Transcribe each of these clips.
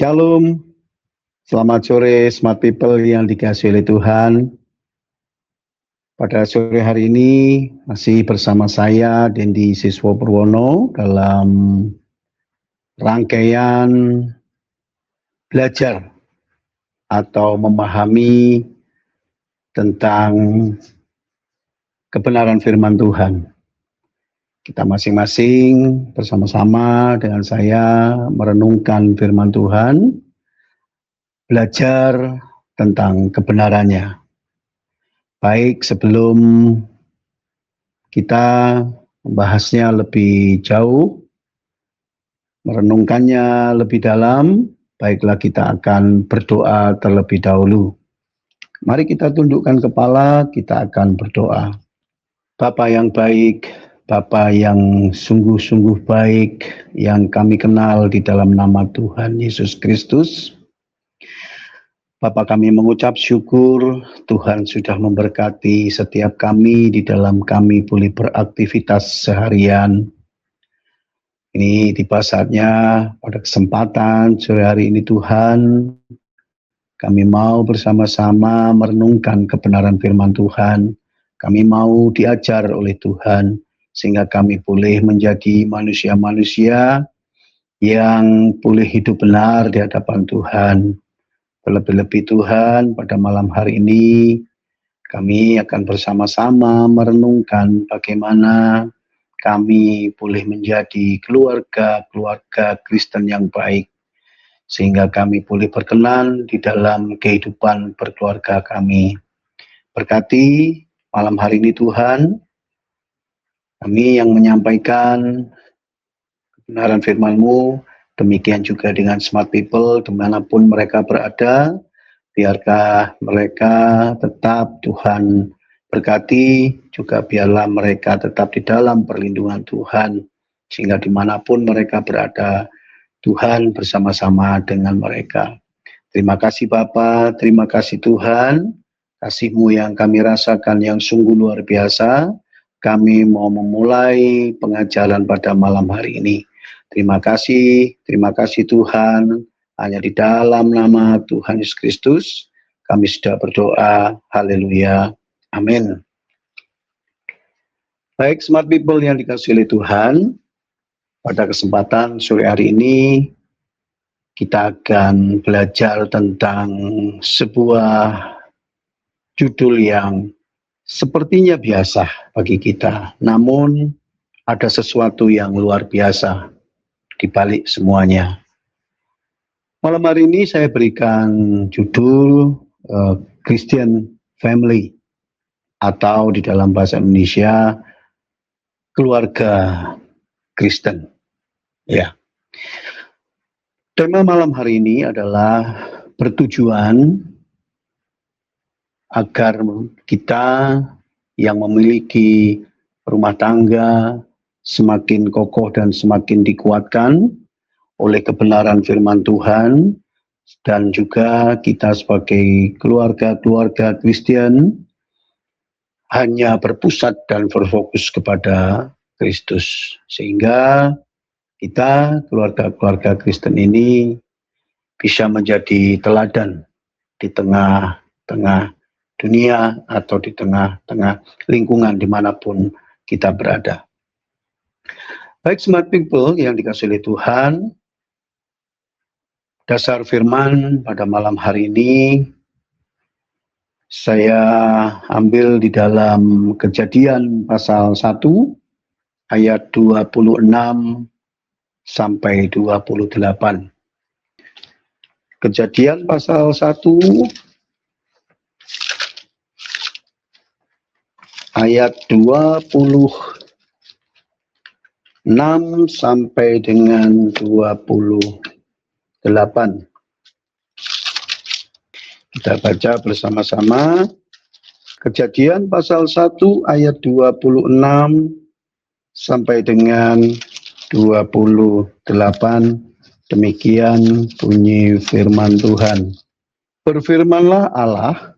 Shalom, selamat sore smart people yang dikasihi oleh Tuhan. Pada sore hari ini masih bersama saya Dendi Siswo Purwono dalam rangkaian belajar atau memahami tentang kebenaran firman Tuhan. Kita masing-masing bersama-sama dengan saya merenungkan firman Tuhan, belajar tentang kebenarannya. Baik, sebelum kita membahasnya lebih jauh, merenungkannya lebih dalam, baiklah kita akan berdoa terlebih dahulu. Mari kita tundukkan kepala, kita akan berdoa. Bapa yang baik, Bapa yang sungguh-sungguh baik, yang kami kenal di dalam nama Tuhan Yesus Kristus, Bapa, kami mengucap syukur Tuhan sudah memberkati setiap kami di dalam kami boleh beraktivitas seharian. Ini tiba saatnya pada kesempatan sore hari ini Tuhan, kami mau bersama-sama merenungkan kebenaran firman Tuhan. Kami mau diajar oleh Tuhan sehingga kami boleh menjadi manusia-manusia yang boleh hidup benar di hadapan Tuhan. Terlebih-lebih Tuhan, pada malam hari ini kami akan bersama-sama merenungkan bagaimana kami boleh menjadi keluarga Kristen yang baik, sehingga kami boleh berkenan di dalam kehidupan berkeluarga kami. Berkati malam hari ini Tuhan, kami yang menyampaikan kebenaran firman-Mu, demikian juga dengan smart people dimanapun mereka berada, biarkah mereka tetap Tuhan berkati, juga biarlah mereka tetap di dalam perlindungan Tuhan, sehingga dimanapun mereka berada, Tuhan bersama-sama dengan mereka. Terima kasih Bapa, terima kasih Tuhan, kasih-Mu yang kami rasakan yang sungguh luar biasa. Kami mau memulai pengajaran pada malam hari ini. Terima kasih Tuhan. Hanya di dalam nama Tuhan Yesus Kristus kami sudah berdoa. Haleluya. Amin. Baik, smart people yang dikasihi oleh Tuhan, pada kesempatan sore hari ini kita akan belajar tentang sebuah judul yang sepertinya biasa bagi kita, namun ada sesuatu yang luar biasa di balik semuanya. Malam hari ini saya berikan judul Christian Family, atau di dalam bahasa Indonesia keluarga Kristen. Ya. Tema malam hari ini adalah bertujuan agar kita yang memiliki rumah tangga semakin kokoh dan semakin dikuatkan oleh kebenaran firman Tuhan, dan juga kita sebagai keluarga Kristen hanya berpusat dan berfokus kepada Kristus, sehingga kita keluarga Kristen ini bisa menjadi teladan di tengah-tengah dunia atau di tengah-tengah lingkungan dimanapun kita berada. Baik smart people yang dikasihi oleh Tuhan, dasar firman pada malam hari ini saya ambil di dalam Kejadian pasal 1 ayat 26 sampai 28. Kejadian pasal 1 ayat 26 sampai dengan 28. Kita baca bersama-sama. Kejadian pasal 1 ayat 26 sampai dengan 28. Demikian bunyi firman Tuhan. Berfirmanlah Allah,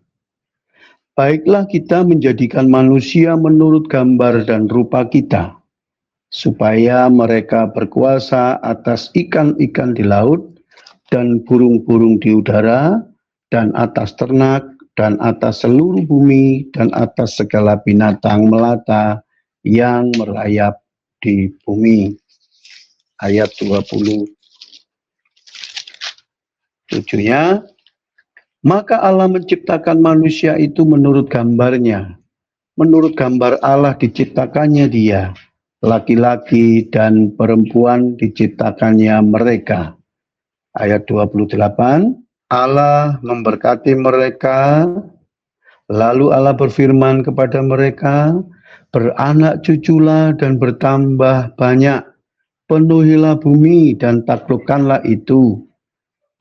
baiklah kita menjadikan manusia menurut gambar dan rupa kita, supaya mereka berkuasa atas ikan-ikan di laut, dan burung-burung di udara, dan atas ternak, dan atas seluruh bumi, dan atas segala binatang melata yang merayap di bumi. Ayat 27-nya, maka Allah menciptakan manusia itu menurut gambarnya. Menurut gambar Allah diciptakannya dia. Laki-laki dan perempuan diciptakannya mereka. Ayat 28, Allah memberkati mereka, lalu Allah berfirman kepada mereka, beranak cuculah dan bertambah banyak, penuhilah bumi dan taklukkanlah itu,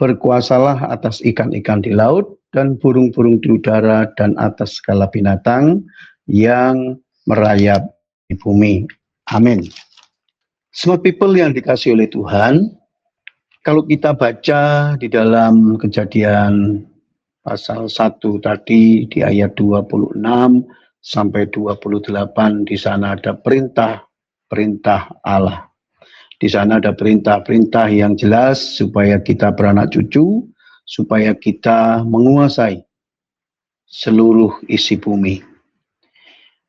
berkuasalah atas ikan-ikan di laut dan burung-burung di udara dan atas segala binatang yang merayap di bumi. Amin. Semua people yang dikasih oleh Tuhan, kalau kita baca di dalam Kejadian pasal 1 tadi di ayat 26 sampai 28, di sana ada perintah Allah. Di sana ada perintah-perintah yang jelas supaya kita beranak cucu, supaya kita menguasai seluruh isi bumi.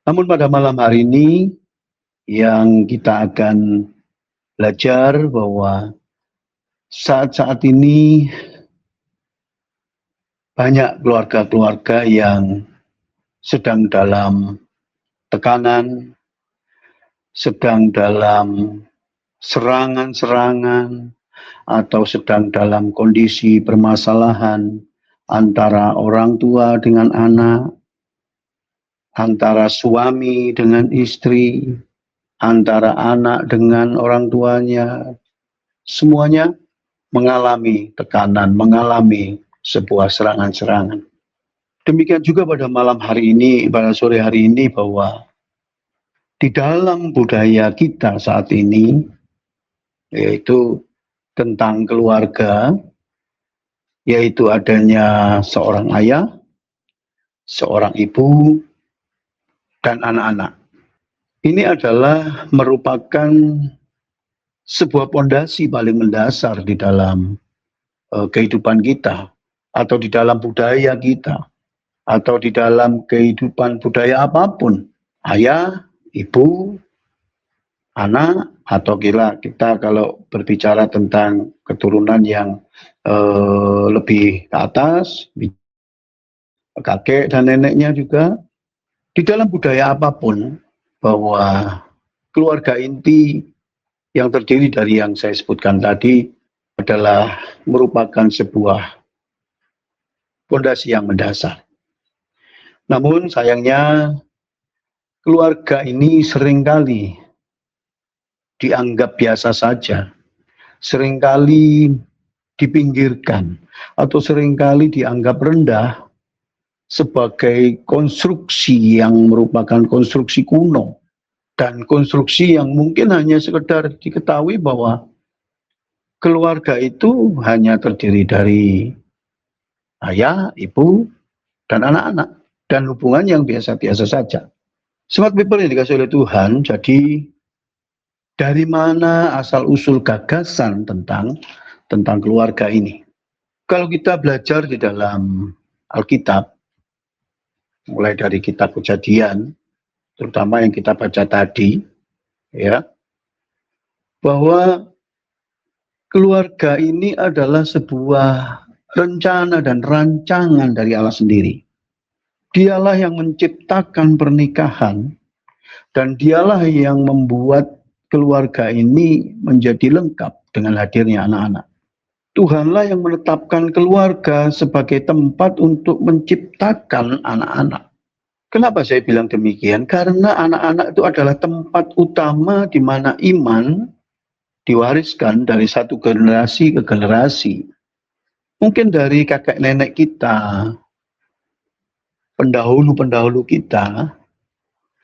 Namun pada malam hari ini yang kita akan belajar bahwa saat-saat ini banyak keluarga-keluarga yang sedang dalam tekanan, sedang dalam serangan-serangan, atau sedang dalam kondisi permasalahan antara orang tua dengan anak, antara suami dengan istri, antara anak dengan orang tuanya, semuanya mengalami tekanan, mengalami sebuah serangan-serangan. Demikian juga pada malam hari ini, pada sore hari ini, bahwa di dalam budaya kita saat ini, yaitu tentang keluarga, yaitu adanya seorang ayah, seorang ibu, dan anak-anak. Ini adalah merupakan sebuah pondasi paling mendasar di dalam kehidupan kita, atau di dalam budaya kita, atau di dalam kehidupan budaya apapun. Ayah, ibu, anak, atau kita kalau berbicara tentang keturunan yang lebih ke atas, kakek dan neneknya juga, di dalam budaya apapun, bahwa keluarga inti yang terdiri dari yang saya sebutkan tadi adalah merupakan sebuah fondasi yang mendasar. Namun sayangnya keluarga ini seringkali dianggap biasa saja, seringkali dipinggirkan, atau seringkali dianggap rendah sebagai konstruksi yang merupakan konstruksi kuno, dan konstruksi yang mungkin hanya sekedar diketahui bahwa keluarga itu hanya terdiri dari ayah, ibu, dan anak-anak, dan hubungan yang biasa-biasa saja. Smart people yang dikasih oleh Tuhan, jadi dari mana asal-usul gagasan tentang keluarga ini? Kalau kita belajar di dalam Alkitab, mulai dari kitab Kejadian, terutama yang kita baca tadi, ya, bahwa keluarga ini adalah sebuah rencana dan rancangan dari Allah sendiri. Dialah yang menciptakan pernikahan, dan dialah yang membuat keluarga ini menjadi lengkap dengan hadirnya anak-anak. Tuhanlah yang menetapkan keluarga sebagai tempat untuk menciptakan anak-anak. Kenapa saya bilang demikian? Karena anak-anak itu adalah tempat utama di mana iman diwariskan dari satu generasi ke generasi. Mungkin dari kakek nenek kita, pendahulu-pendahulu kita,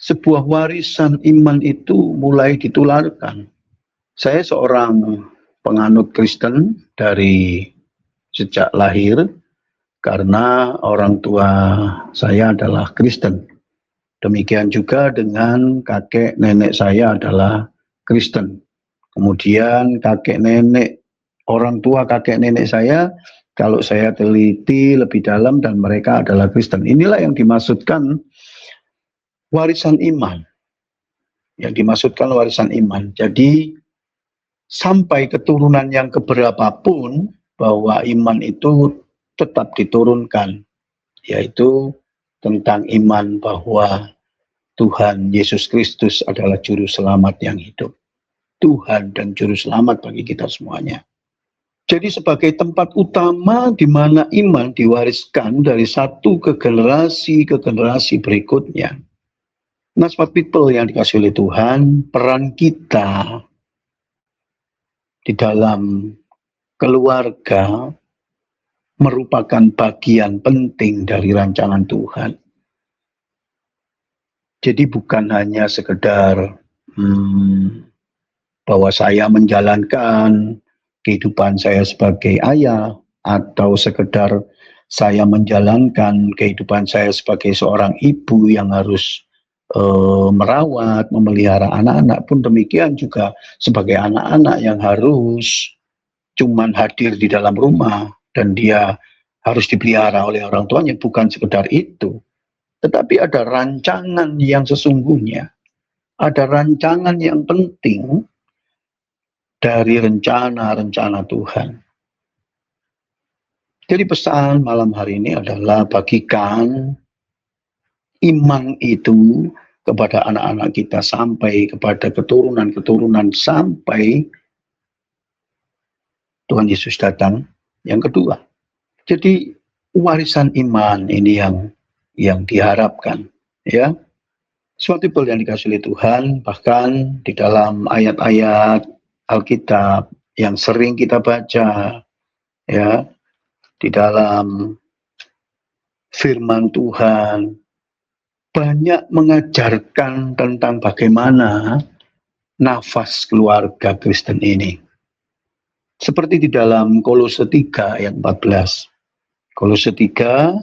sebuah warisan iman itu mulai ditularkan. Saya seorang penganut Kristen dari sejak lahir, karena orang tua saya adalah Kristen. Demikian juga dengan kakek nenek saya adalah Kristen. Kemudian kakek nenek orang tua kakek nenek saya, kalau saya teliti lebih dalam dan mereka adalah Kristen. Inilah yang dimaksudkan warisan iman. Yang dimaksudkan warisan iman. Jadi sampai keturunan yang keberapapun bahwa iman itu tetap diturunkan, yaitu tentang iman bahwa Tuhan Yesus Kristus adalah juru selamat yang hidup. Tuhan dan juru selamat bagi kita semuanya. Jadi sebagai tempat utama di mana iman diwariskan dari satu ke generasi berikutnya. Nah, smart people yang dikasih oleh Tuhan, peran kita di dalam keluarga merupakan bagian penting dari rancangan Tuhan. Jadi bukan hanya sekedar bahwa saya menjalankan kehidupan saya sebagai ayah, atau sekedar saya menjalankan kehidupan saya sebagai seorang ibu yang harus merawat, memelihara anak-anak, pun demikian juga sebagai anak-anak yang harus cuman hadir di dalam rumah dan dia harus dipelihara oleh orang tuanya. Bukan sekedar itu, tetapi ada rancangan yang sesungguhnya, ada rancangan yang penting dari rencana-rencana Tuhan. Jadi pesan malam hari ini adalah bagikan iman itu kepada anak-anak kita sampai kepada keturunan-keturunan sampai Tuhan Yesus datang yang kedua. Jadi warisan iman ini yang diharapkan, ya. Suatu yang dikasih oleh Tuhan, bahkan di dalam ayat-ayat Alkitab yang sering kita baca, ya, di dalam firman Tuhan banyak mengajarkan tentang bagaimana nafas keluarga Kristen ini. Seperti di dalam Kolose 3 ayat 14. Kolose 3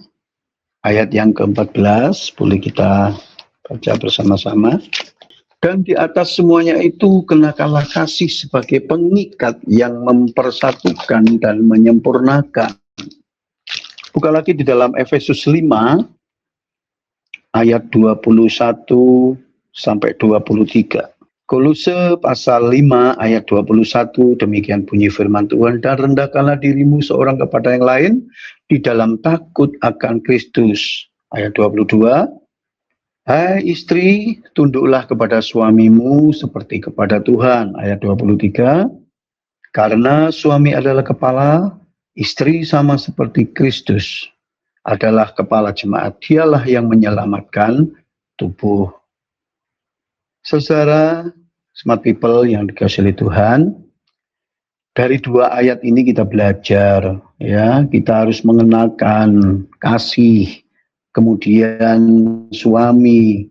ayat yang ke-14, boleh kita baca bersama-sama. Dan di atas semuanya itu kenakanlah kasih sebagai pengikat yang mempersatukan dan menyempurnakan. Buka lagi di dalam Efesus 5 ayat 21 sampai 23. Kolose pasal 5 ayat 21, demikian bunyi firman Tuhan, dan rendahkanlah dirimu seorang kepada yang lain di dalam takut akan Kristus. Ayat 22, hai istri, tunduklah kepada suamimu seperti kepada Tuhan. Ayat 23, karena suami adalah kepala, istri sama seperti Kristus adalah kepala jemaat. Dialah yang menyelamatkan tubuh. Saudara, smart people yang dikasihi oleh Tuhan, dari dua ayat ini kita belajar, ya, kita harus mengenalkan kasih, kemudian suami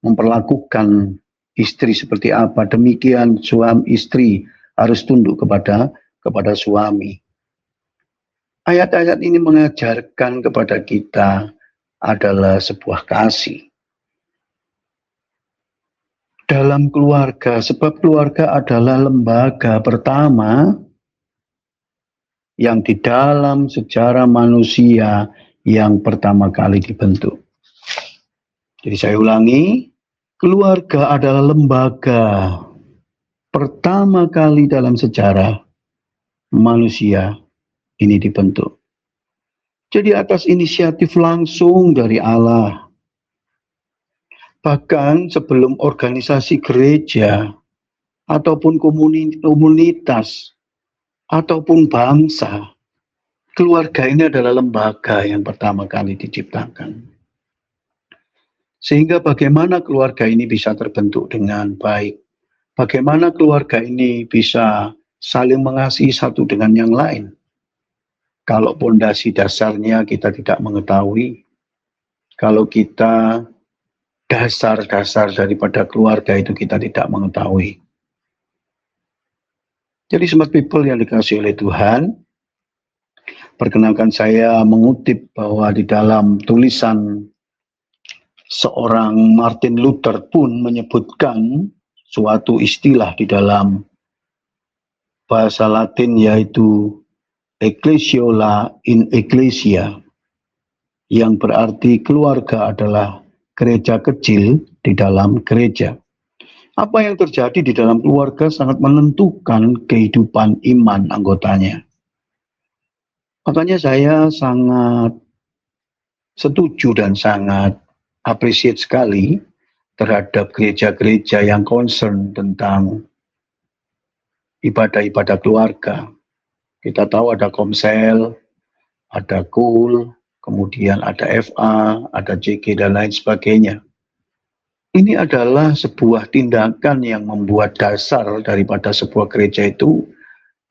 memperlakukan istri seperti apa, demikian suami istri harus tunduk kepada suami. Ayat-ayat ini mengajarkan kepada kita adalah sebuah kasih dalam keluarga, sebab keluarga adalah lembaga pertama yang di dalam sejarah manusia yang pertama kali dibentuk. Jadi saya ulangi, keluarga adalah lembaga pertama kali dalam sejarah manusia ini dibentuk. Jadi atas inisiatif langsung dari Allah. Bahkan sebelum organisasi gereja, ataupun komunitas, ataupun bangsa, keluarga ini adalah lembaga yang pertama kali diciptakan. Sehingga bagaimana keluarga ini bisa terbentuk dengan baik? Bagaimana keluarga ini bisa saling mengasihi satu dengan yang lain? Kalau pondasi dasarnya kita tidak mengetahui, kalau kita dasar-dasar daripada keluarga itu kita tidak mengetahui. Jadi smart people yang dikasihi oleh Tuhan, perkenalkan saya mengutip bahwa di dalam tulisan seorang Martin Luther pun menyebutkan suatu istilah di dalam bahasa Latin yaitu Ecclesiola in Ecclesia, yang berarti keluarga adalah gereja kecil di dalam gereja. Apa yang terjadi di dalam keluarga sangat menentukan kehidupan iman anggotanya. Makanya saya sangat setuju dan sangat appreciate sekali terhadap gereja-gereja yang concern tentang ibadah-ibadah keluarga. Kita tahu ada Komsel, ada KUL, kemudian ada FA, ada JG, dan lain sebagainya. Ini adalah sebuah tindakan yang membuat dasar daripada sebuah gereja itu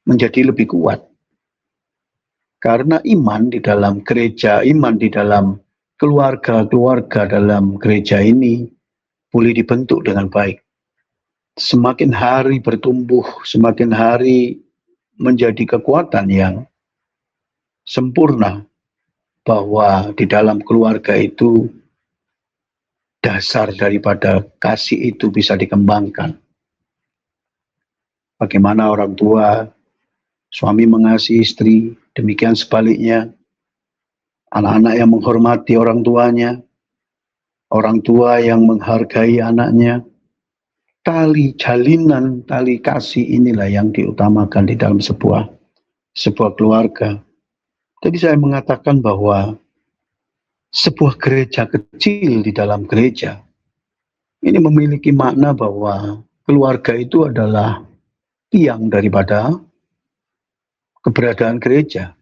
menjadi lebih kuat. Karena iman di dalam gereja, iman di dalam keluarga-keluarga dalam gereja ini boleh dibentuk dengan baik. Semakin hari bertumbuh, semakin hari menjadi kekuatan yang sempurna, bahwa di dalam keluarga itu dasar daripada kasih itu bisa dikembangkan. Bagaimana orang tua, suami mengasihi istri, demikian sebaliknya. Anak-anak yang menghormati orang tuanya, orang tua yang menghargai anaknya. Tali jalinan, tali kasih inilah yang diutamakan di dalam sebuah keluarga. Jadi saya mengatakan bahwa sebuah gereja kecil di dalam gereja ini memiliki makna bahwa keluarga itu adalah tiang daripada keberadaan gereja.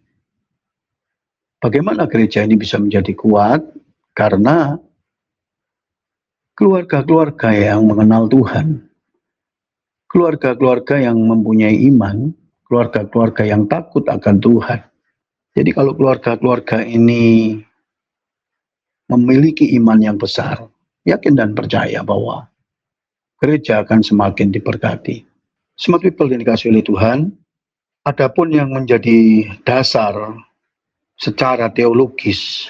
Bagaimana gereja ini bisa menjadi kuat? Karena keluarga-keluarga yang mengenal Tuhan, keluarga-keluarga yang mempunyai iman, keluarga-keluarga yang takut akan Tuhan. Jadi kalau keluarga-keluarga ini memiliki iman yang besar, yakin dan percaya bahwa gereja akan semakin diberkati. Smart people yang dikasihi oleh Tuhan, adapun yang menjadi dasar secara teologis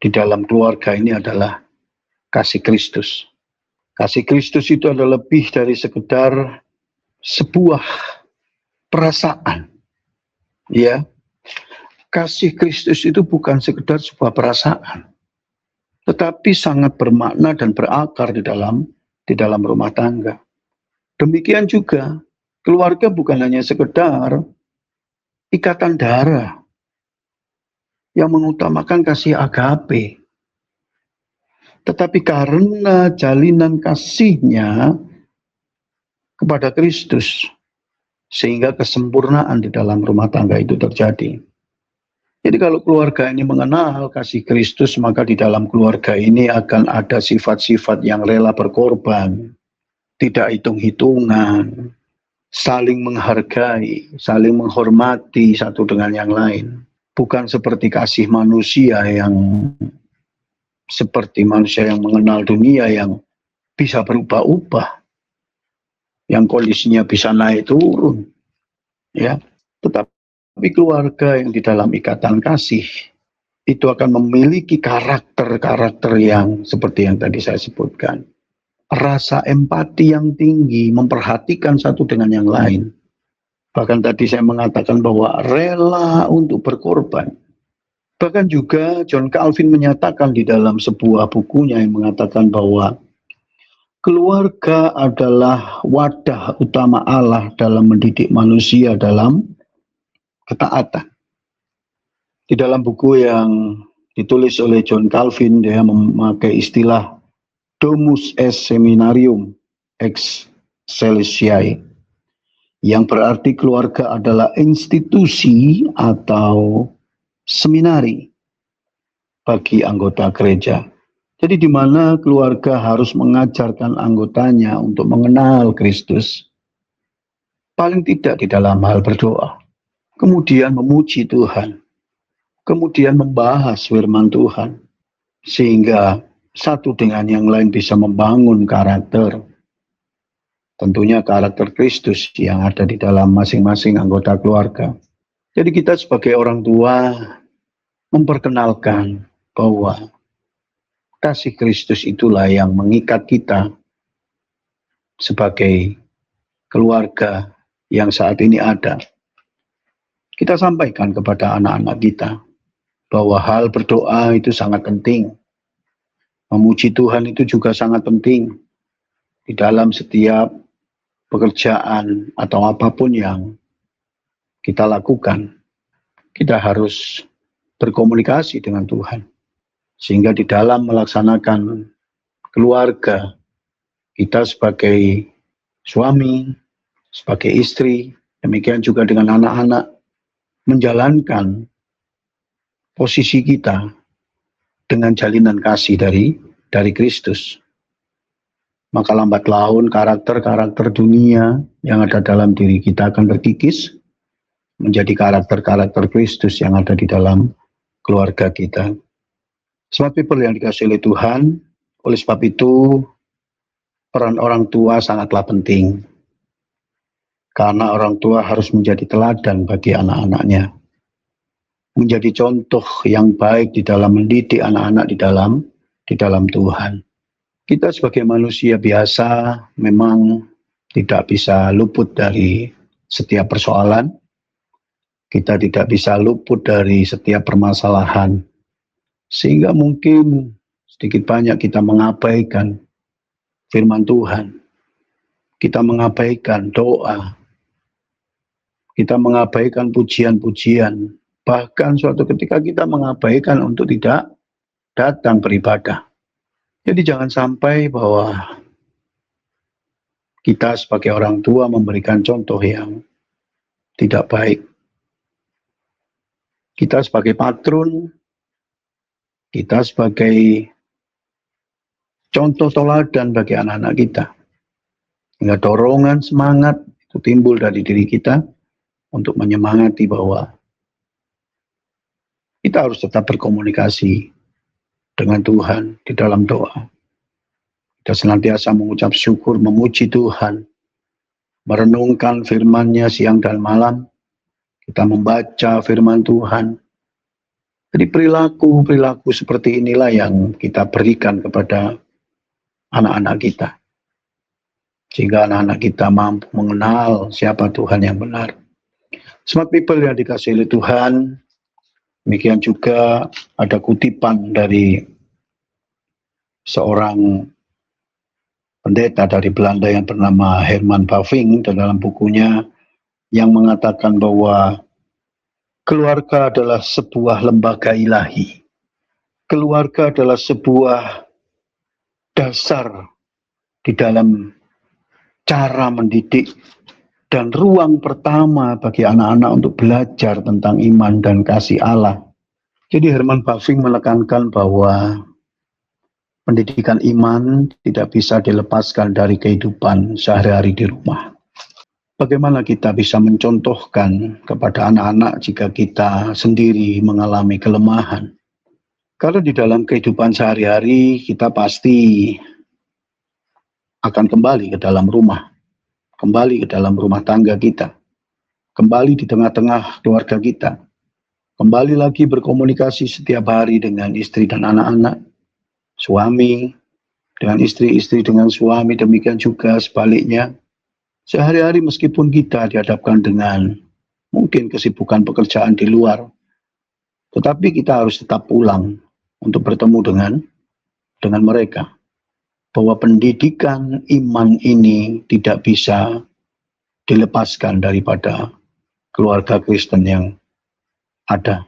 di dalam keluarga ini adalah kasih Kristus. Kasih Kristus itu adalah lebih dari sekedar sebuah perasaan. Ya, kasih Kristus itu bukan sekedar sebuah perasaan, tetapi sangat bermakna dan berakar di dalam rumah tangga. Demikian juga keluarga bukan hanya sekedar ikatan darah yang mengutamakan kasih agape, tetapi karena jalinan kasihnya kepada Kristus, sehingga kesempurnaan di dalam rumah tangga itu terjadi. Jadi kalau keluarga ini mengenal kasih Kristus, maka di dalam keluarga ini akan ada sifat-sifat yang rela berkorban, tidak hitung-hitungan, saling menghargai, saling menghormati satu dengan yang lain. Bukan seperti kasih manusia yang seperti manusia yang mengenal dunia yang bisa berubah-ubah, yang kondisinya bisa naik turun, ya. Tetapi keluarga yang di dalam ikatan kasih itu akan memiliki karakter-karakter yang seperti yang tadi saya sebutkan. Rasa empati yang tinggi, memperhatikan satu dengan yang lain. Bahkan tadi saya mengatakan bahwa rela untuk berkorban. Bahkan juga John Calvin menyatakan di dalam sebuah bukunya yang mengatakan bahwa keluarga adalah wadah utama Allah dalam mendidik manusia dalam ketaatan. Di dalam buku yang ditulis oleh John Calvin, dia memakai istilah Domus est Seminarium Ecclesiae, yang berarti keluarga adalah institusi atau seminari bagi anggota gereja. Jadi di mana keluarga harus mengajarkan anggotanya untuk mengenal Kristus, paling tidak di dalam hal berdoa, kemudian memuji Tuhan, kemudian membahas firman Tuhan, sehingga satu dengan yang lain bisa membangun karakter, tentunya karakter Kristus yang ada di dalam masing-masing anggota keluarga. Jadi kita sebagai orang tua memperkenalkan bahwa kasih Kristus itulah yang mengikat kita sebagai keluarga yang saat ini ada. Kita sampaikan kepada anak-anak kita bahwa hal berdoa itu sangat penting. Memuji Tuhan itu juga sangat penting di dalam setiap pekerjaan atau apapun yang kita lakukan. Kita harus berkomunikasi dengan Tuhan. Sehingga di dalam melaksanakan keluarga, kita sebagai suami, sebagai istri, demikian juga dengan anak-anak, menjalankan posisi kita dengan jalinan kasih dari Kristus. Maka lambat laun karakter-karakter dunia yang ada dalam diri kita akan terkikis menjadi karakter-karakter Kristus yang ada di dalam keluarga kita. Smart people yang dikasihi oleh Tuhan, oleh sebab itu peran orang tua sangatlah penting. Karena orang tua harus menjadi teladan bagi anak-anaknya. Menjadi contoh yang baik di dalam mendidik anak-anak di dalam Tuhan. Kita sebagai manusia biasa memang tidak bisa luput dari setiap persoalan. Kita tidak bisa luput dari setiap permasalahan. Sehingga mungkin sedikit banyak kita mengabaikan firman Tuhan. Kita mengabaikan doa. Kita mengabaikan pujian-pujian. Bahkan suatu ketika kita mengabaikan untuk tidak datang beribadah. Jadi jangan sampai bahwa kita sebagai orang tua memberikan contoh yang tidak baik. Kita sebagai patron, kita sebagai contoh teladan bagi anak-anak kita. Hingga dorongan semangat itu timbul dari diri kita untuk menyemangati bahwa kita harus tetap berkomunikasi dengan Tuhan di dalam doa. Kita senantiasa mengucap syukur, memuji Tuhan, merenungkan firman-Nya siang dan malam. Kita membaca firman Tuhan. Jadi perilaku seperti inilah yang kita berikan kepada anak-anak kita. Sehingga anak-anak kita mampu mengenal siapa Tuhan yang benar. Smart people yang dikasihi oleh Tuhan, demikian juga ada kutipan dari seorang pendeta dari Belanda yang bernama Herman Bavinck dalam bukunya yang mengatakan bahwa keluarga adalah sebuah lembaga ilahi. Keluarga adalah sebuah dasar di dalam cara mendidik dan ruang pertama bagi anak-anak untuk belajar tentang iman dan kasih Allah. Jadi Herman Bavinck menekankan bahwa pendidikan iman tidak bisa dilepaskan dari kehidupan sehari-hari di rumah. Bagaimana kita bisa mencontohkan kepada anak-anak jika kita sendiri mengalami kelemahan? Karena di dalam kehidupan sehari-hari kita pasti akan kembali ke dalam rumah. Kembali ke dalam rumah tangga kita, kembali di tengah-tengah keluarga kita, kembali lagi berkomunikasi setiap hari dengan istri dan anak-anak, suami dengan istri dengan suami, demikian juga sebaliknya. Sehari-hari meskipun kita dihadapkan dengan mungkin kesibukan pekerjaan di luar, tetapi kita harus tetap pulang untuk bertemu dengan mereka. Bahwa pendidikan iman ini tidak bisa dilepaskan daripada keluarga Kristen yang ada.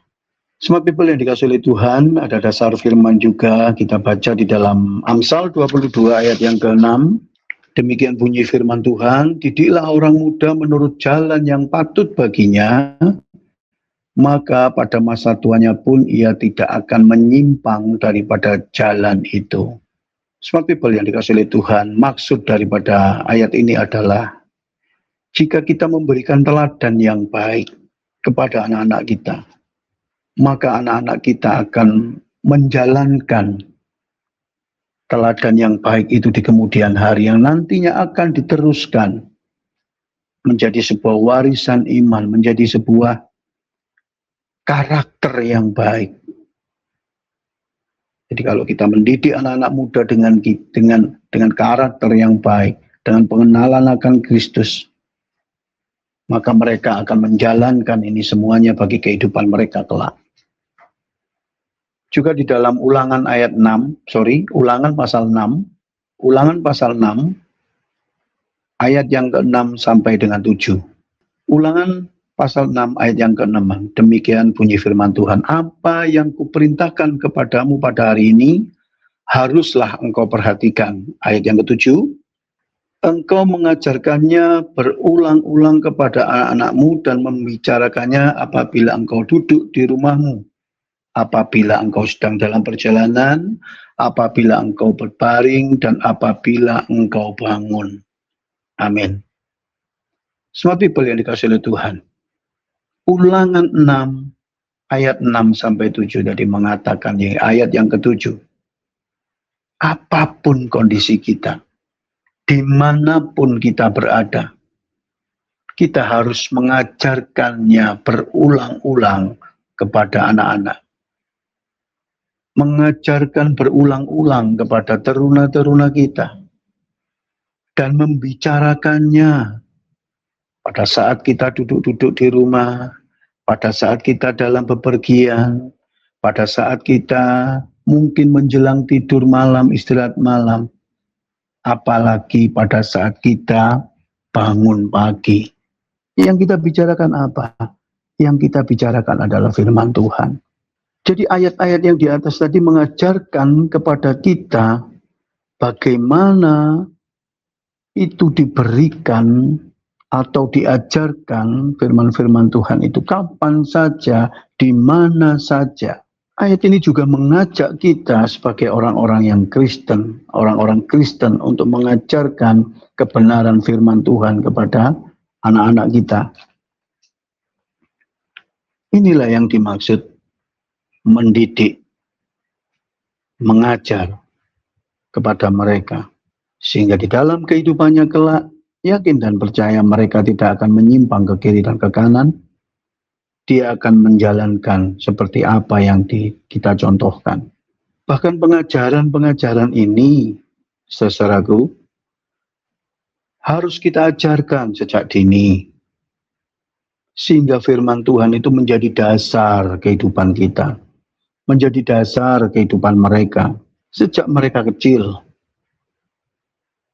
Smart people yang dikasihi oleh Tuhan, ada dasar firman juga kita baca di dalam Amsal 22 ayat yang ke-6. Demikian bunyi firman Tuhan, didiklah orang muda menurut jalan yang patut baginya, maka pada masa tuanya pun ia tidak akan menyimpang daripada jalan itu. Smart people yang dikasihi oleh Tuhan, maksud daripada ayat ini adalah jika kita memberikan teladan yang baik kepada anak-anak kita, maka anak-anak kita akan menjalankan teladan yang baik itu di kemudian hari yang nantinya akan diteruskan menjadi sebuah warisan iman, menjadi sebuah karakter yang baik. Jadi kalau kita mendidik anak-anak muda dengan karakter yang baik, dengan pengenalan akan Kristus, maka mereka akan menjalankan ini semuanya bagi kehidupan mereka kelak. Juga di dalam Ulangan pasal 6 ayat yang ke-6 sampai dengan 7. Ulangan pasal 6 ayat yang ke-6. Demikian bunyi firman Tuhan, apa yang kuperintahkan kepadamu pada hari ini, haruslah engkau perhatikan. Ayat yang ke-7, engkau mengajarkannya berulang-ulang kepada anak-anakmu dan membicarakannya apabila engkau duduk di rumahmu, apabila engkau sedang dalam perjalanan, apabila engkau berbaring, dan apabila engkau bangun. Amin. Semua people yang dikasihi oleh Tuhan. Ulangan 6 ayat 6 sampai 7 tadi mengatakan, ayat yang ke-7. Apapun kondisi kita, dimanapun kita berada, kita harus mengajarkannya berulang-ulang kepada anak-anak. Mengajarkan berulang-ulang kepada teruna-teruna kita. Dan membicarakannya pada saat kita duduk-duduk di rumah, pada saat kita dalam bepergian, pada saat kita mungkin menjelang tidur malam, istirahat malam, apalagi pada saat kita bangun pagi. Yang kita bicarakan apa? Yang kita bicarakan adalah firman Tuhan. Jadi ayat-ayat yang di atas tadi mengajarkan kepada kita bagaimana itu diberikan atau diajarkan firman-firman Tuhan itu kapan saja, di mana saja. Ayat ini juga mengajak kita sebagai orang-orang yang Kristen, orang-orang Kristen untuk mengajarkan kebenaran firman Tuhan kepada anak-anak kita. Inilah yang dimaksud mendidik, mengajar kepada mereka. Sehingga di dalam kehidupannya kelak, yakin dan percaya mereka tidak akan menyimpang ke kiri dan ke kanan. Dia akan menjalankan seperti apa yang kita contohkan. Bahkan pengajaran-pengajaran ini, saudaraku, harus kita ajarkan sejak dini. Sehingga firman Tuhan itu menjadi dasar kehidupan kita. Menjadi dasar kehidupan mereka. Sejak mereka kecil.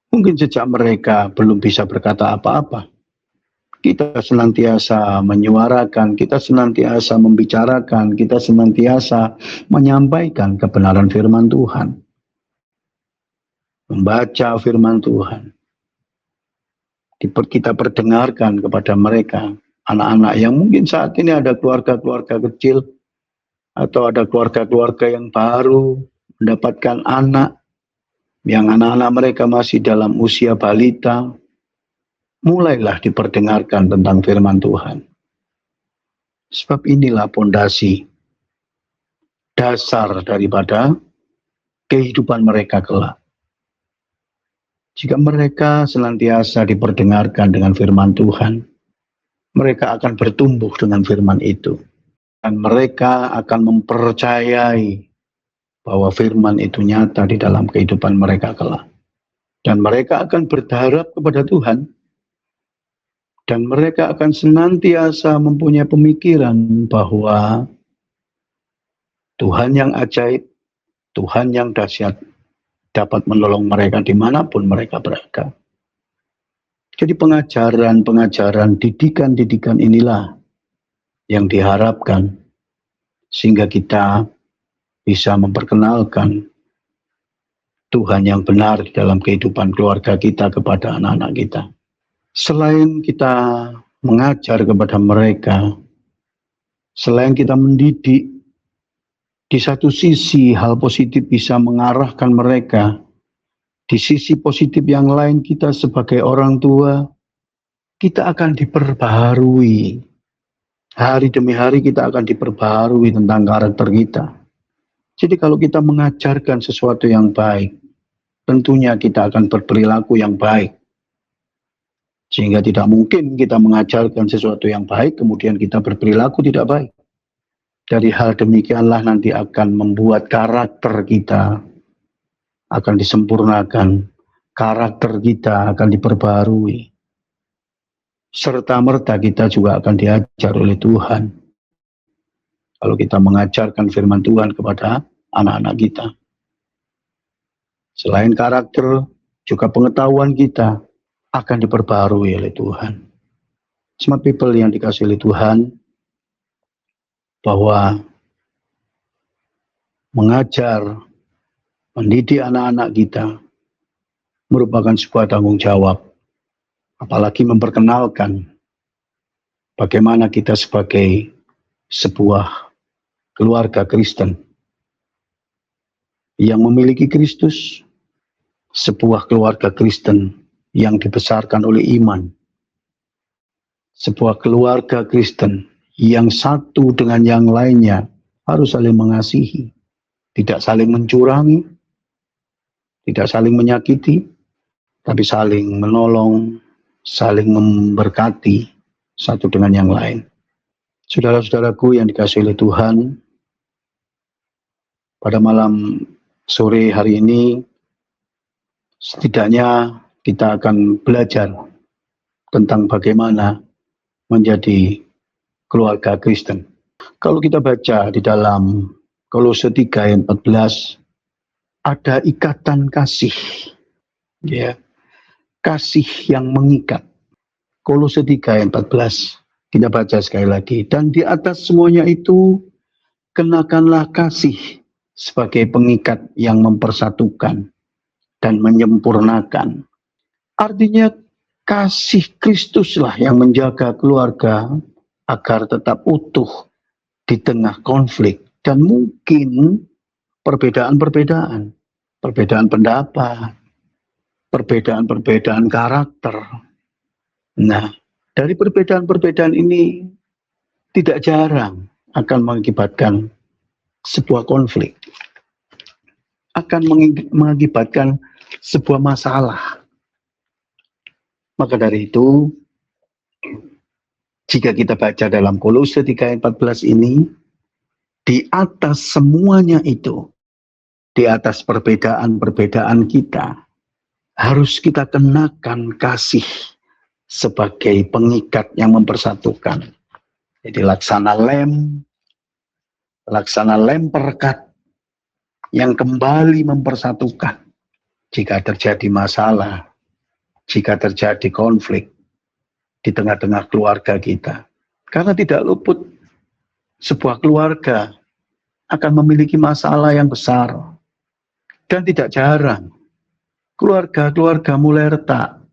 Mungkin sejak mereka belum bisa berkata apa-apa. Kita senantiasa menyuarakan, kita senantiasa membicarakan, kita senantiasa menyampaikan kebenaran firman Tuhan. Membaca firman Tuhan. Kita perdengarkan kepada mereka, anak-anak yang mungkin saat ini ada keluarga-keluarga kecil, atau ada keluarga-keluarga yang baru mendapatkan anak, yang anak-anak mereka masih dalam usia balita, mulailah diperdengarkan tentang firman Tuhan. Sebab inilah pondasi dasar daripada kehidupan mereka kelak. Jika mereka senantiasa diperdengarkan dengan firman Tuhan, mereka akan bertumbuh dengan firman itu. Dan mereka akan mempercayai bahwa firman itu nyata di dalam kehidupan mereka kelak. Dan mereka akan berharap kepada Tuhan. Dan mereka akan senantiasa mempunyai pemikiran bahwa Tuhan yang ajaib, Tuhan yang dahsyat, dapat menolong mereka dimanapun mereka berada. Jadi pengajaran-pengajaran, didikan-didikan inilah yang diharapkan sehingga kita bisa memperkenalkan Tuhan yang benar di dalam kehidupan keluarga kita kepada anak-anak kita. Selain kita mengajar kepada mereka, selain kita mendidik, di satu sisi hal positif bisa mengarahkan mereka, di sisi positif yang lain kita sebagai orang tua, kita akan diperbaharui. Hari demi hari kita akan diperbaharui tentang karakter kita. Jadi kalau kita mengajarkan sesuatu yang baik, tentunya kita akan berperilaku yang baik. Sehingga tidak mungkin kita mengajarkan sesuatu yang baik, kemudian kita berperilaku tidak baik. Dari hal demikianlah nanti akan membuat karakter kita akan disempurnakan. Karakter kita akan diperbarui. serta-merta kita juga akan diajar oleh Tuhan. Kalau kita mengajarkan firman Tuhan kepada anak-anak kita. Selain karakter, juga pengetahuan kita akan diperbarui oleh Tuhan. Smart people yang dikasihi oleh Tuhan, bahwa mengajar, mendidik anak-anak kita merupakan sebuah tanggung jawab. Apalagi memperkenalkan bagaimana kita sebagai sebuah keluarga Kristen yang memiliki Kristus, sebuah keluarga Kristen yang dibesarkan oleh iman, sebuah keluarga Kristen yang satu dengan yang lainnya harus saling mengasihi, tidak saling mencurangi, tidak saling menyakiti, tapi saling menolong, saling memberkati satu dengan yang lain. Saudara-saudaraku yang dikasihi oleh Tuhan, pada malam sore hari ini, setidaknya kita akan belajar tentang bagaimana menjadi keluarga Kristen. Kalau kita baca di dalam Kolose 3 ayat 14, ada ikatan kasih, ya, kasih yang mengikat. Kolose 3 ayat 14, kita baca sekali lagi. Dan di atas semuanya itu, kenakanlah kasih sebagai pengikat yang mempersatukan dan menyempurnakan. Artinya kasih Kristuslah yang menjaga keluarga agar tetap utuh di tengah konflik dan mungkin perbedaan-perbedaan, perbedaan pendapat, perbedaan-perbedaan karakter. Nah, dari perbedaan-perbedaan ini tidak jarang akan mengakibatkan sebuah konflik, akan mengakibatkan sebuah masalah. Maka dari itu, jika kita baca dalam Kolose 3 ayat 14 ini, di atas semuanya itu, di atas perbedaan-perbedaan kita, harus kita kenakan kasih sebagai pengikat yang mempersatukan. Jadi laksana lem perekat yang kembali mempersatukan. Jika terjadi masalah, jika terjadi konflik di tengah-tengah keluarga kita. Karena tidak luput sebuah keluarga akan memiliki masalah yang besar. Dan tidak jarang keluarga-keluarga mulai retak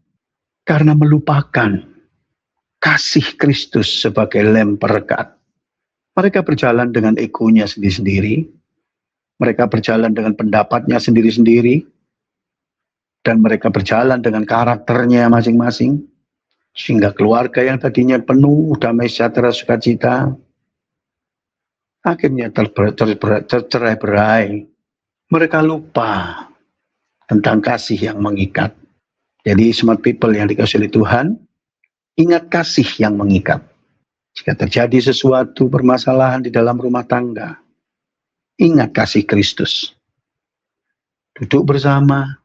karena melupakan kasih Kristus sebagai lem perekat. Mereka berjalan dengan egonya sendiri-sendiri. Mereka berjalan dengan pendapatnya sendiri-sendiri. Dan mereka berjalan dengan karakternya masing-masing. Sehingga keluarga yang tadinya penuh damai sejahtera sukacita, akhirnya tercerai-berai. Mereka lupa tentang kasih yang mengikat. Jadi smart people yang dikasihi oleh Tuhan, ingat kasih yang mengikat. Jika terjadi sesuatu permasalahan di dalam rumah tangga, ingat kasih Kristus. Duduk bersama,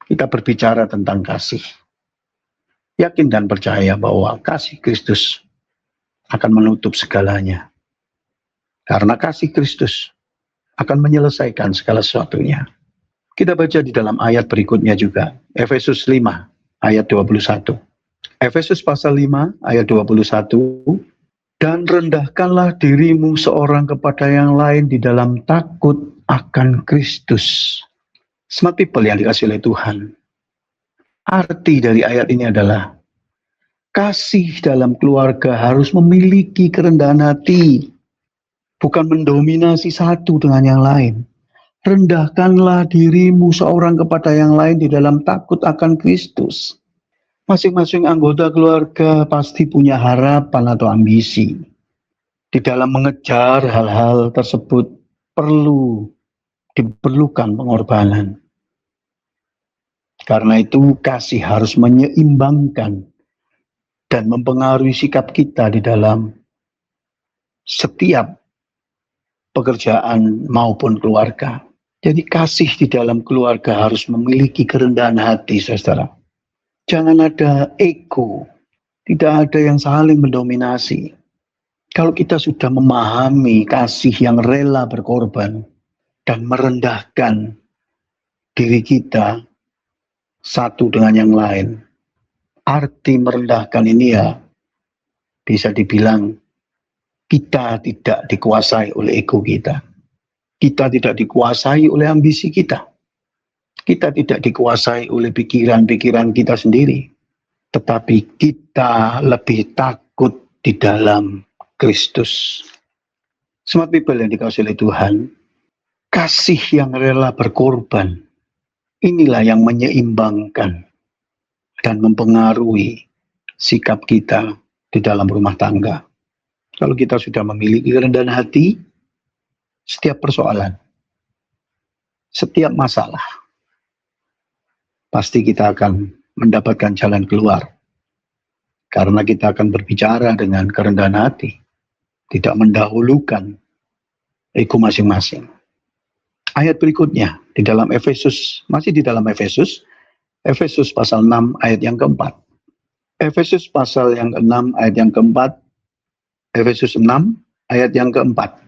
kita berbicara tentang kasih. Yakin dan percaya bahwa kasih Kristus akan menutup segalanya. Karena kasih Kristus akan menyelesaikan segala sesuatunya. Kita baca di dalam ayat berikutnya juga, Efesus 5 ayat 21. Efesus pasal 5 ayat 21, dan rendahkanlah dirimu seorang kepada yang lain di dalam takut akan Kristus. Smart people yang dikasihi oleh Tuhan. Arti dari ayat ini adalah kasih dalam keluarga harus memiliki kerendahan hati, bukan mendominasi satu dengan yang lain. Rendahkanlah dirimu seorang kepada yang lain di dalam takut akan Kristus. Masing-masing anggota keluarga pasti punya harapan atau ambisi. Di dalam mengejar hal-hal tersebut diperlukan pengorbanan. Karena itu kasih harus menyeimbangkan dan mempengaruhi sikap kita di dalam setiap pekerjaan maupun keluarga. Jadi kasih di dalam keluarga harus memiliki kerendahan hati, saudara. Jangan ada ego Tidak ada yang saling mendominasi. Kalau kita sudah memahami kasih yang rela berkorban dan merendahkan diri kita satu dengan yang lain, arti merendahkan ini ya bisa dibilang kita tidak dikuasai oleh ego kita. Kita tidak dikuasai oleh ambisi kita. Kita tidak dikuasai oleh pikiran-pikiran kita sendiri. Tetapi kita lebih takut di dalam Kristus. Smart people yang dikasihi oleh Tuhan, kasih yang rela berkorban, inilah yang menyeimbangkan dan mempengaruhi sikap kita di dalam rumah tangga. Kalau kita sudah memiliki kerendahan hati, setiap persoalan, setiap masalah, pasti kita akan mendapatkan jalan keluar. Karena kita akan berbicara dengan kerendahan hati, tidak mendahulukan ego masing-masing. Ayat berikutnya di dalam Efesus, masih di dalam Efesus pasal 6 ayat yang keempat. Efesus pasal yang ke-6 ayat yang keempat. Efesus 6 ayat yang keempat.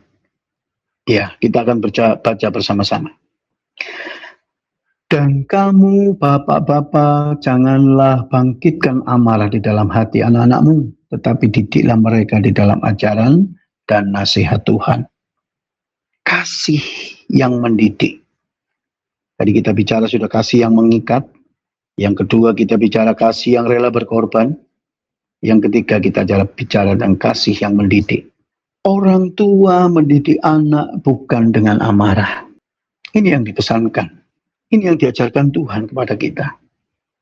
Ya, kita akan baca bersama-sama. Dan kamu bapak-bapak janganlah bangkitkan amarah di dalam hati anak-anakmu, tetapi didiklah mereka di dalam ajaran dan nasihat Tuhan. Kasih yang mendidik. Tadi kita bicara sudah kasih yang mengikat. Yang kedua kita bicara kasih yang rela berkorban. Yang ketiga kita bicara tentang kasih yang mendidik. Orang tua mendidik anak bukan dengan amarah. Ini yang dipesankan. Ini yang diajarkan Tuhan kepada kita.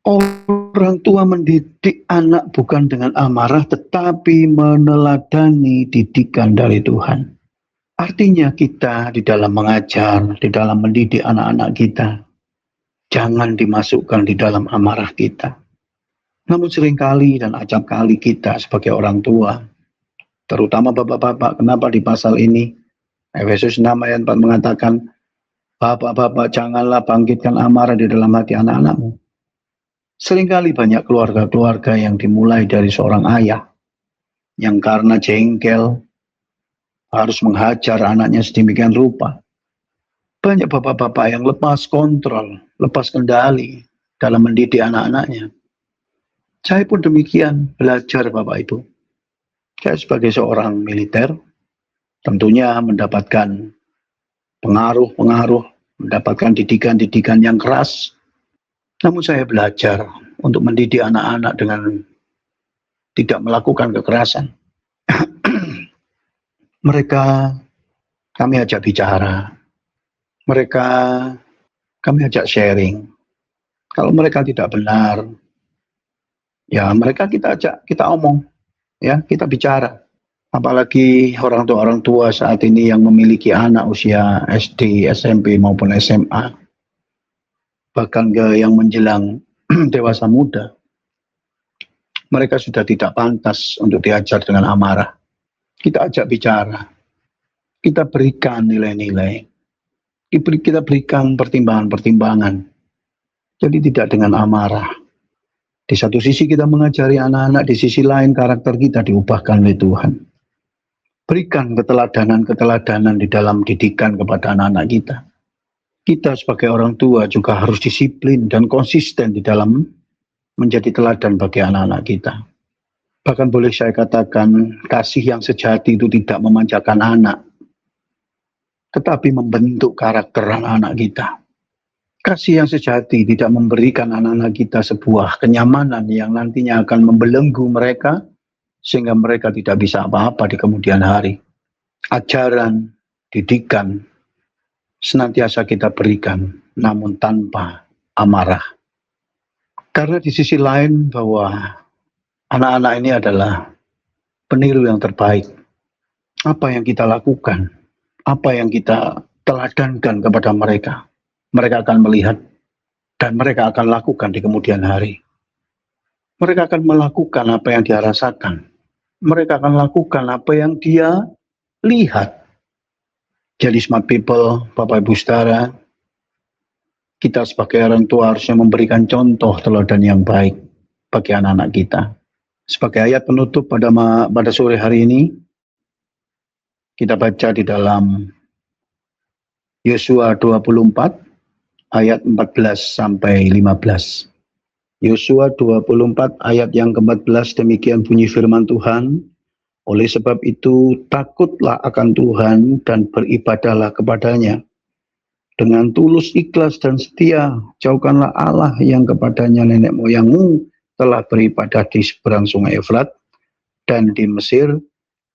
Orang tua mendidik anak bukan dengan amarah, tetapi meneladani didikan dari Tuhan. Artinya kita di dalam mengajar, di dalam mendidik anak-anak kita, jangan dimasukkan di dalam amarah kita. Namun seringkali dan acap kali kita sebagai orang tua, terutama bapak-bapak, kenapa di pasal ini, Efesus 6 ayat 4 mengatakan, bapak-bapak janganlah bangkitkan amarah di dalam hati anak-anakmu. Seringkali banyak keluarga-keluarga yang dimulai dari seorang ayah, yang karena jengkel, harus menghajar anaknya sedemikian rupa. Banyak bapak-bapak yang lepas kontrol, lepas kendali dalam mendidik anak-anaknya. Saya pun demikian, belajar Bapak Ibu. Saya sebagai seorang militer, tentunya mendapatkan pengaruh-pengaruh, mendapatkan didikan-didikan yang keras. Namun saya belajar untuk mendidik anak-anak dengan tidak melakukan kekerasan. Mereka kami ajak bicara. Mereka kami ajak sharing. Kalau mereka tidak benar, ya mereka kita ajak, kita omong. Ya, kita bicara. Apalagi orang tua saat ini yang memiliki anak usia SD, SMP maupun SMA. Bahkan yang menjelang dewasa muda. Mereka sudah tidak pantas untuk diajar dengan amarah. Kita ajak bicara. Kita berikan nilai-nilai. Kita berikan pertimbangan-pertimbangan. Jadi tidak dengan amarah. Di satu sisi kita mengajari anak-anak, di sisi lain karakter kita diubahkan oleh Tuhan. Berikan keteladanan-keteladanan di dalam didikan kepada anak-anak kita. Kita sebagai orang tua juga harus disiplin dan konsisten di dalam menjadi teladan bagi anak-anak kita. Bahkan boleh saya katakan, kasih yang sejati itu tidak memanjakan anak, tetapi membentuk karakter anak-anak kita. Kasih yang sejati tidak memberikan anak-anak kita sebuah kenyamanan yang nantinya akan membelenggu mereka, sehingga mereka tidak bisa apa-apa di kemudian hari. Ajaran, didikan, senantiasa kita berikan, namun tanpa amarah. Karena di sisi lain bahwa anak-anak ini adalah peniru yang terbaik. Apa yang kita lakukan, apa yang kita teladankan kepada mereka, mereka akan melihat dan mereka akan lakukan di kemudian hari. Mereka akan melakukan apa yang dia rasakan. Mereka akan lakukan apa yang dia lihat. Jadi smart people, Bapak Ibu Saudara, kita sebagai orang tua harusnya memberikan contoh teladan yang baik bagi anak-anak kita. Sebagai ayat penutup pada sore hari ini, kita baca di dalam Yosua 24 ayat 14 sampai 15. Yosua 24 ayat yang ke-14, demikian bunyi firman Tuhan. Oleh sebab itu takutlah akan Tuhan dan beribadahlah kepadanya dengan tulus, ikhlas dan setia. Jauhkanlah Allah yang kepadanya nenek moyangmu telah beribadah di seberang sungai Efrat dan di Mesir,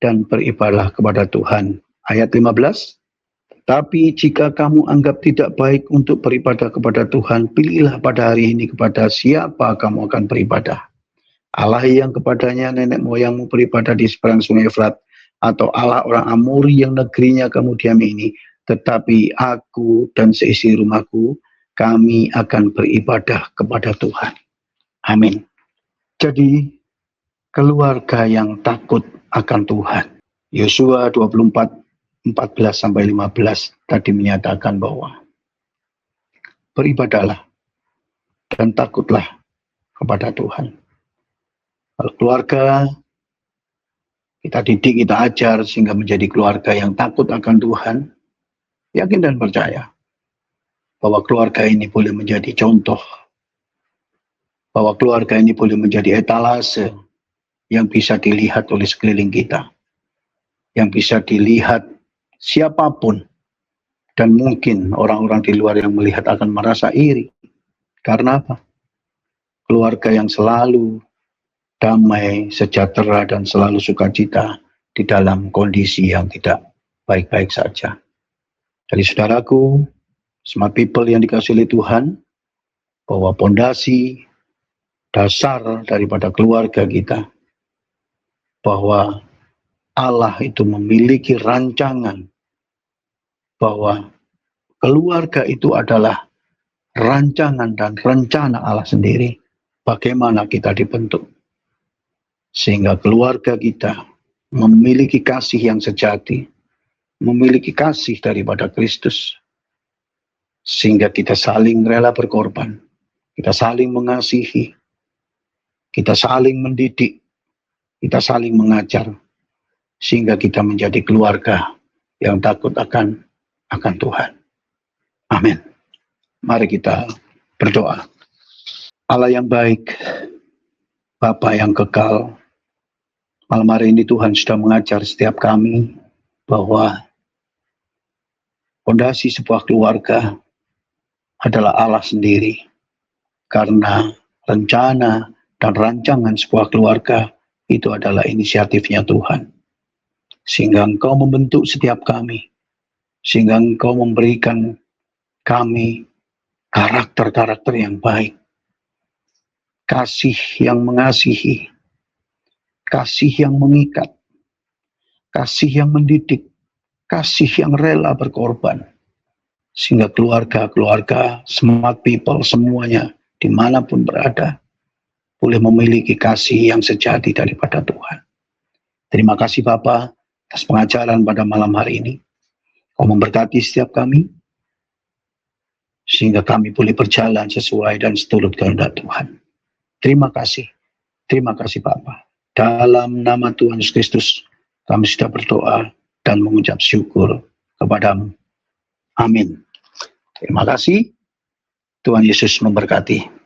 dan beribadahlah kepada Tuhan. Ayat 15. Tapi jika kamu anggap tidak baik untuk beribadah kepada Tuhan, pilihlah pada hari ini kepada siapa kamu akan beribadah. Allah yang kepadanya nenek moyangmu beribadah di seberang sungai Efrat, atau Allah orang Amori yang negerinya kamu diami ini. Tetapi aku dan seisi rumahku, kami akan beribadah kepada Tuhan. Amin. Jadi, keluarga yang takut akan Tuhan. Yosua 24, 14 sampai 15 tadi menyatakan bahwa beribadahlah dan takutlah kepada Tuhan. Kalau keluarga kita didik, kita ajar sehingga menjadi keluarga yang takut akan Tuhan, yakin dan percaya bahwa keluarga ini boleh menjadi contoh, bahwa keluarga ini boleh menjadi etalase yang bisa dilihat oleh sekeliling kita, yang bisa dilihat siapapun, dan mungkin orang-orang di luar yang melihat akan merasa iri. Karena apa? Keluarga yang selalu damai, sejahtera, dan selalu sukacita di dalam kondisi yang tidak baik-baik saja. Jadi saudaraku, smart people yang dikasihi oleh Tuhan, bahwa pondasi dasar daripada keluarga kita, bahwa Allah itu memiliki rancangan, bahwa keluarga itu adalah rancangan dan rencana Allah sendiri. Bagaimana kita dibentuk sehingga keluarga kita memiliki kasih yang sejati, memiliki kasih daripada Kristus, sehingga kita saling rela berkorban, kita saling mengasihi, kita saling mendidik, kita saling mengajar, sehingga kita menjadi keluarga yang takut akan Tuhan. Amin. Mari kita berdoa. Allah yang baik, Bapa yang kekal, malam hari ini Tuhan sudah mengajar setiap kami bahwa fondasi sebuah keluarga adalah Allah sendiri. Karena rencana dan rancangan sebuah keluarga itu adalah inisiatifnya Tuhan. Sehingga Engkau membentuk setiap kami, sehingga Engkau memberikan kami karakter-karakter yang baik, kasih yang mengasihi, kasih yang mengikat, kasih yang mendidik, kasih yang rela berkorban, sehingga keluarga-keluarga, smart people semuanya dimanapun berada boleh memiliki kasih yang sejati daripada Tuhan. Terima kasih Bapa atas pengajaran pada malam hari ini. Kau memberkati setiap kami, sehingga kami boleh berjalan sesuai dan seturut kehendak Tuhan. Terima kasih Bapa. Dalam nama Tuhan Yesus Kristus, kami sudah berdoa dan mengucap syukur kepadamu. Amin. Terima kasih. Tuhan Yesus memberkati.